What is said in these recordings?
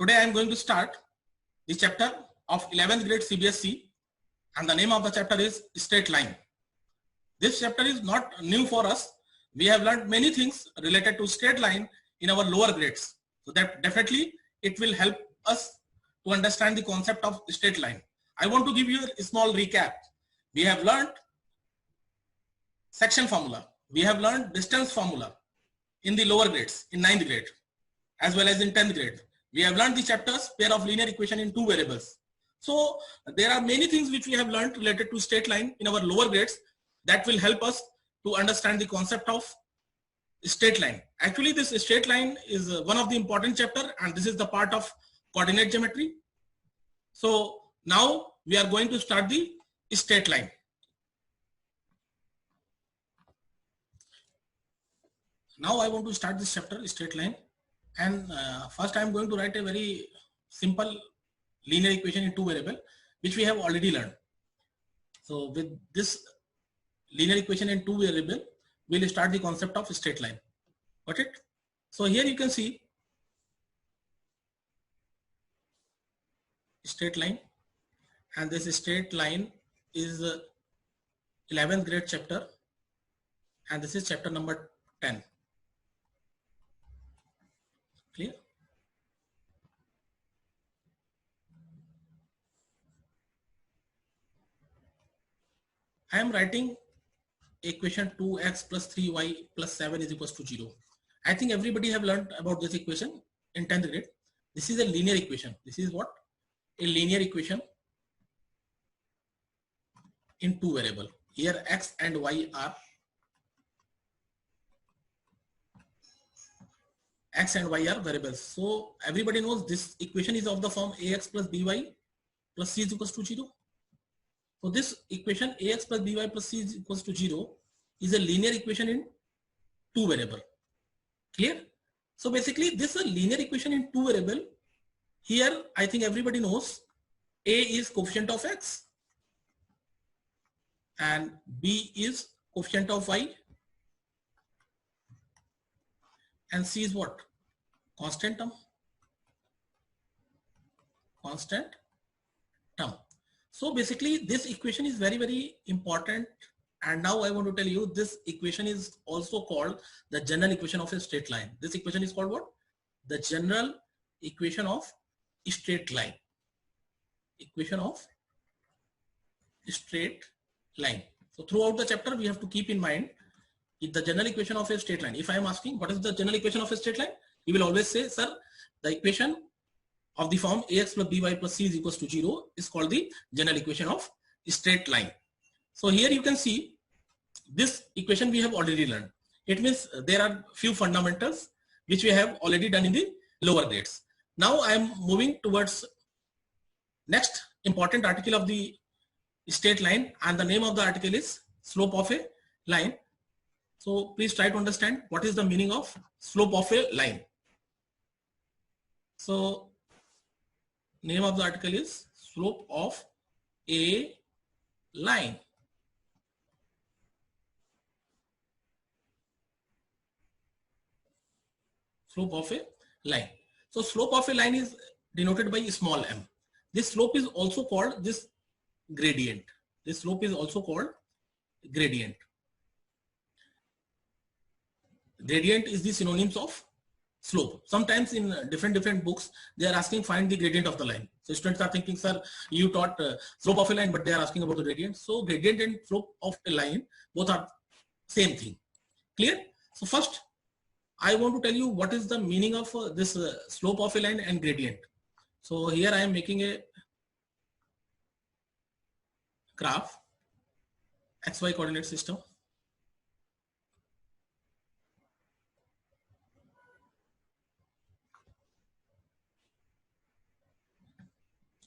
Today I am going to start the chapter of 11th grade CBSE, and the name of the chapter is Straight Line. This chapter is not new for us. We have learned many things related to straight line in our lower grades. So that definitely it will help us to understand the concept of straight line. I want to give you a small recap. We have learned section formula. We have learned distance formula in the lower grades, in 9th grade, as well as in 10th grade. We have learned the chapters pair of linear equation in two variables. So there are many things which we have learned related to straight line in our lower grades that will help us to understand the concept of straight line. Actually, this straight line is one of the important chapter, and this is the part of coordinate geometry. So now we are going to start the straight line. Now I want to start this chapter, straight line, and first I am going to write a very simple linear equation in two variable, which we have already learned. So with this linear equation in two variable, we will start the concept of straight line. Got it? So here you can see straight line, and this straight line is 11th grade chapter, and this is chapter number 10. Clear? I am writing equation 2x plus 3y plus 7 is equals to 0. I think everybody have learned about this equation in 10th grade. This is a linear equation. This is what? A linear equation in two variable. Here x and y are variables. So everybody knows this equation is of the form ax plus by plus c is equals to 0. So this equation ax plus by plus c is equals to 0 is a linear equation in two variable. Clear? So basically this is a linear equation in two variable. Here I think everybody knows a is coefficient of x and b is coefficient of y, and c is what? Constant term. Constant term. So basically this equation is very, very important, and now I want to tell you this equation is also called the general equation of a straight line. This equation is called what? The general equation of straight line. Equation of straight line. So throughout the chapter we have to keep in mind the general equation of a straight line. If I am asking what is the general equation of a straight line, you will always say, sir, the equation of the form ax plus by plus c is equals to 0 is called the general equation of straight line. So here you can see this equation we have already learned. It means there are few fundamentals which we have already done in the lower grades. Now I am moving towards next important article of the straight line, and the name of the article is slope of a line. So please try to understand what is the meaning of slope of a line. So name of the article is slope of a line. Slope of a line. So slope of a line is denoted by small m. This slope is also called this gradient. This slope is also called gradient. Gradient is the synonyms of slope. Sometimes in different books they are asking find the gradient of the line. So students are thinking, sir, you taught slope of a line, but they are asking about the gradient. So gradient and slope of a line both are same thing. Clear? So first I want to tell you what is the meaning of this slope of a line and gradient. So here I am making a graph, xy coordinate system.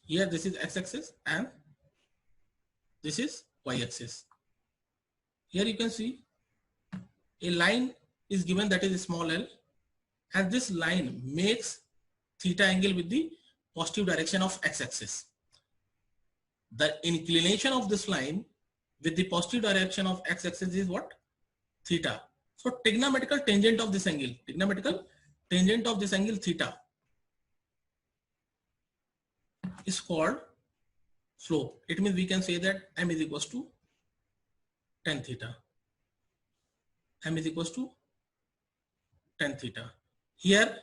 Here this is x-axis and this is y-axis. Here you can see a line is given that is small l, and this line makes theta angle with the positive direction of x-axis. The inclination of this line with the positive direction of x-axis is what? Theta. So trigonometrical tangent of this angle, theta is called slope. It means we can say that m is equals to tan theta. M is equals to tan theta. Here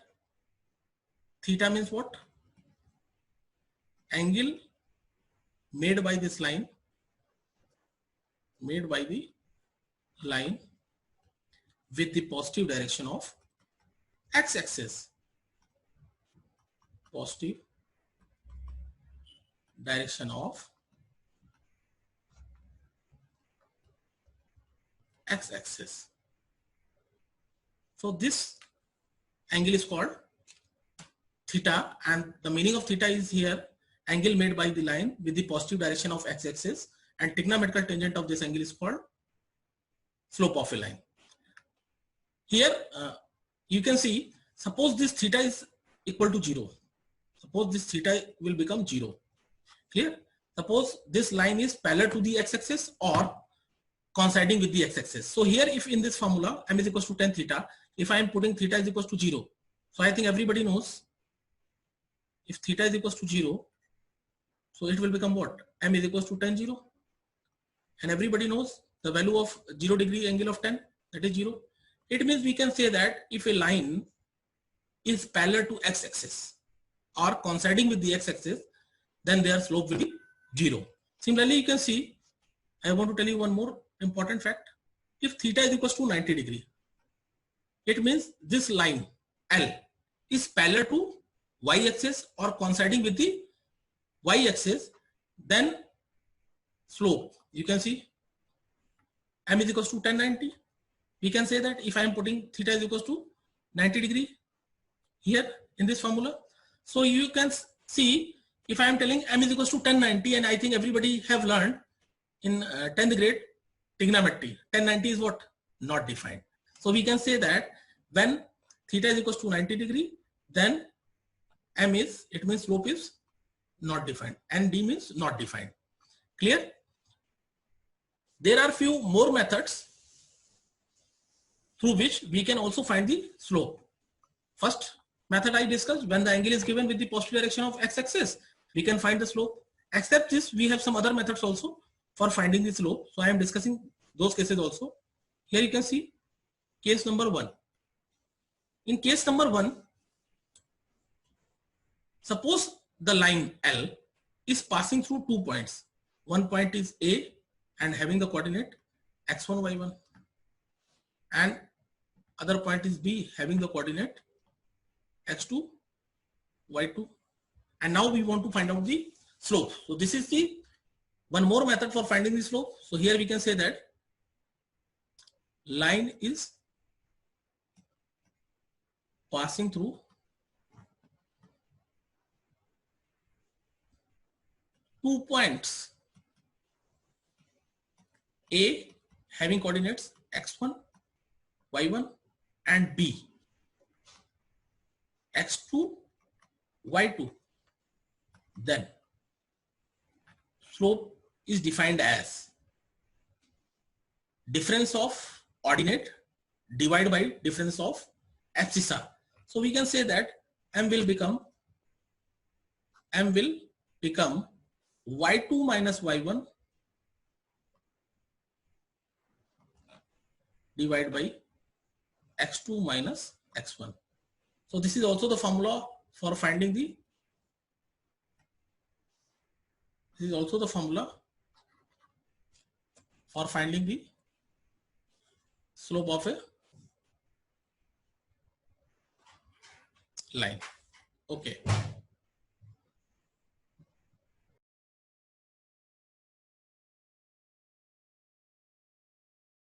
theta means what? Angle made by this line, with the positive direction of x-axis. Positive direction of x-axis. So this angle is called theta, and the meaning of theta is here angle made by the line with the positive direction of x-axis, and trigonometrical tangent of this angle is called slope of a line. Here you can see, suppose this theta is equal to 0. Suppose this theta will become 0. Clear? Suppose this line is parallel to the x-axis or coinciding with the x-axis. So here, if in this formula m is equals to tan theta, if I am putting theta is equals to 0, so I think everybody knows if theta is equals to 0, so it will become what? M is equals to tan 0, and everybody knows the value of 0 degree angle of tan, that is 0. It means we can say that if a line is parallel to x-axis or coinciding with the x-axis, then their slope will be 0. Similarly, you can see, I want to tell you one more important fact. If theta is equals to 90 degree, it means this line L is parallel to y-axis or coinciding with the y-axis, then slope, you can see m is equals to tan 90. We can say that if I am putting theta is equals to 90 degree here in this formula. So you can see, if I am telling m is equals to tan 90, and I think everybody have learned in 10th grade trigonometry, tan 90 is what? Not defined. So we can say that when theta is equals to 90 degree, then m is, it means slope is not defined, and d means not defined. Clear? There are few more methods through which we can also find the slope. First method I discussed, when the angle is given with the positive direction of x-axis, we can find the slope. Except this, we have some other methods also for finding the slope. So I am discussing those cases also. Here you can see case number 1. In case number 1, suppose the line L is passing through 2 points. One point is A and having the coordinate x1, y1, and other point is B having the coordinate x2, y2, and now we want to find out the slope. So this is the one more method for finding the slope. So here we can say that line is passing through 2 points, A having coordinates x1, y1, and B x2, y2. Then slope is defined as difference of ordinate divided by difference of abscissa. So we can say that m will become y2 minus y1 divided by x2 minus x1. So this is also the formula for finding the, slope of a line. Okay.